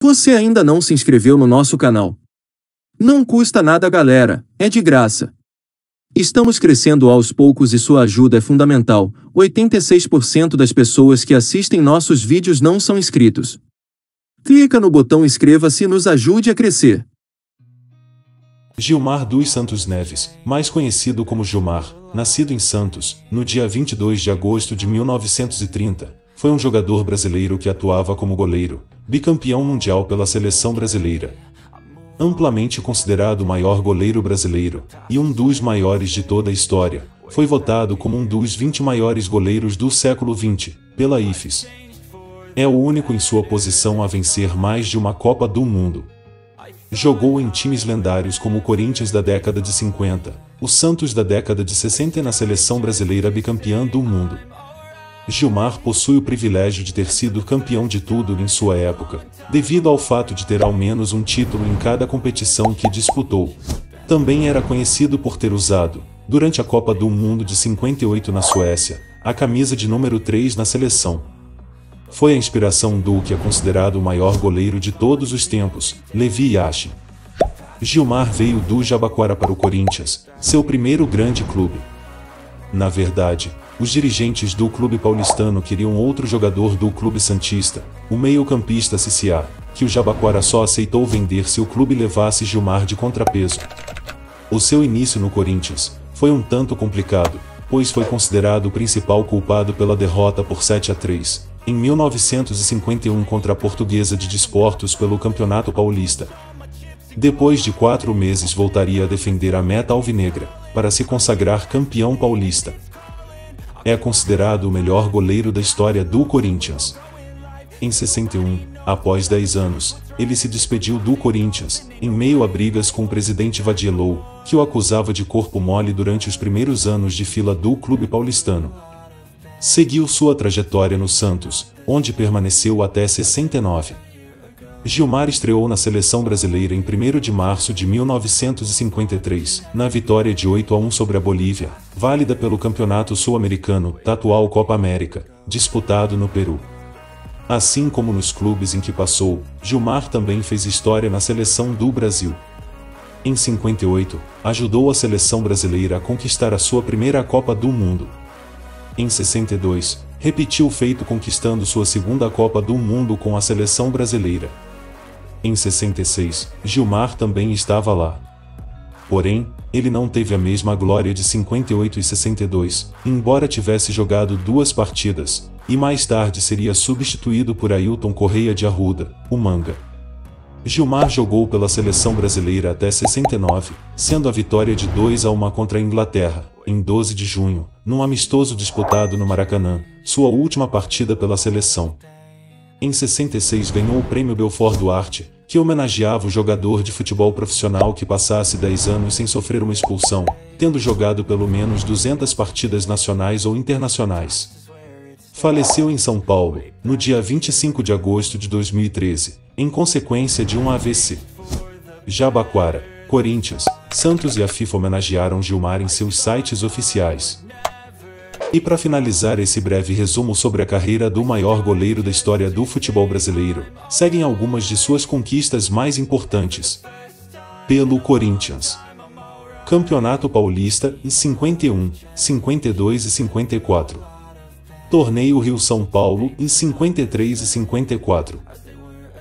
Você ainda não se inscreveu no nosso canal? Não custa nada, galera, é de graça. Estamos crescendo aos poucos e sua ajuda é fundamental. 86% das pessoas que assistem nossos vídeos não são inscritos. Clica no botão inscreva-se e nos ajude a crescer. Gilmar dos Santos Neves, mais conhecido como Gilmar, nascido em Santos, no dia 22 de agosto de 1930, foi um jogador brasileiro que atuava como goleiro, bicampeão mundial pela seleção brasileira. Amplamente considerado o maior goleiro brasileiro, e um dos maiores de toda a história, foi votado como um dos 20 maiores goleiros do século XX, pela IFES. É o único em sua posição a vencer mais de uma Copa do Mundo. Jogou em times lendários como o Corinthians da década de 50, o Santos da década de 60 e na seleção brasileira bicampeã do mundo. Gilmar possui o privilégio de ter sido campeão de tudo em sua época, devido ao fato de ter ao menos um título em cada competição que disputou. Também era conhecido por ter usado, durante a Copa do Mundo de 58 na Suécia, a camisa de número 3 na seleção. Foi a inspiração do que é considerado o maior goleiro de todos os tempos, Levi Yashin. Gilmar veio do Jabaquara para o Corinthians, seu primeiro grande clube. Na verdade, os dirigentes do clube paulistano queriam outro jogador do clube santista, o meio-campista Ciciá, que o Jabaquara só aceitou vender se o clube levasse Gilmar de contrapeso. O seu início no Corinthians foi um tanto complicado, pois foi considerado o principal culpado pela derrota por 7-3, em 1951 contra a Portuguesa de Desportos pelo Campeonato Paulista. Depois de 4 meses voltaria a defender a meta alvinegra, para se consagrar campeão paulista. É considerado o melhor goleiro da história do Corinthians. Em 61, após 10 anos, ele se despediu do Corinthians, em meio a brigas com o presidente Vadielou, que o acusava de corpo mole durante os primeiros anos de fila do clube paulistano. Seguiu sua trajetória no Santos, onde permaneceu até 69. Gilmar estreou na seleção brasileira em 1º de março de 1953, na vitória de 8-1 sobre a Bolívia, válida pelo Campeonato Sul-Americano, da atual Copa América, disputado no Peru. Assim como nos clubes em que passou, Gilmar também fez história na seleção do Brasil. Em 58, ajudou a seleção brasileira a conquistar a sua primeira Copa do Mundo. Em 62, repetiu o feito conquistando sua segunda Copa do Mundo com a seleção brasileira. Em 66, Gilmar também estava lá. Porém, ele não teve a mesma glória de 58 e 62, embora tivesse jogado 2 partidas, e mais tarde seria substituído por Ailton Correia de Arruda, o Manga. Gilmar jogou pela seleção brasileira até 69, sendo a vitória de 2-1 contra a Inglaterra, em 12 de junho, num amistoso disputado no Maracanã, sua última partida pela seleção. Em 66 ganhou o Prêmio Belfort Duarte, que homenageava o jogador de futebol profissional que passasse 10 anos sem sofrer uma expulsão, tendo jogado pelo menos 200 partidas nacionais ou internacionais. Faleceu em São Paulo, no dia 25 de agosto de 2013, em consequência de um AVC. Jabaquara, Corinthians, Santos e a FIFA homenagearam Gilmar em seus sites oficiais. E para finalizar esse breve resumo sobre a carreira do maior goleiro da história do futebol brasileiro, seguem algumas de suas conquistas mais importantes. Pelo Corinthians. Campeonato Paulista em 51, 52 e 54. Torneio Rio-São Paulo em 53 e 54.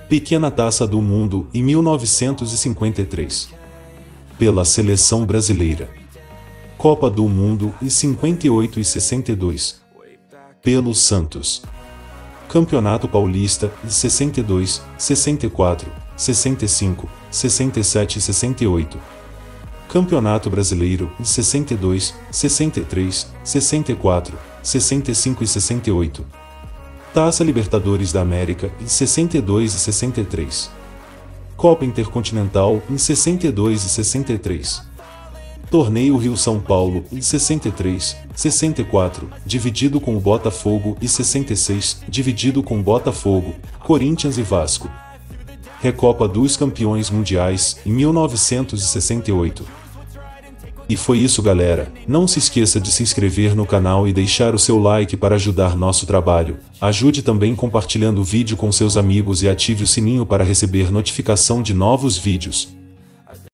Pequena Taça do Mundo em 1953. Pela Seleção Brasileira. Copa do Mundo em 58 e 62. Pelo Santos. Campeonato Paulista em 62, 64, 65, 67 e 68. Campeonato Brasileiro em 62, 63, 64, 65 e 68. Taça Libertadores da América em 62 e 63. Copa Intercontinental em 62 e 63. Torneio Rio-São Paulo em 63, 64, dividido com o Botafogo e 66, dividido com Botafogo, Corinthians e Vasco. Recopa dos Campeões Mundiais em 1968. E foi isso, galera. Não se esqueça de se inscrever no canal e deixar o seu like para ajudar nosso trabalho. Ajude também compartilhando o vídeo com seus amigos e ative o sininho para receber notificação de novos vídeos.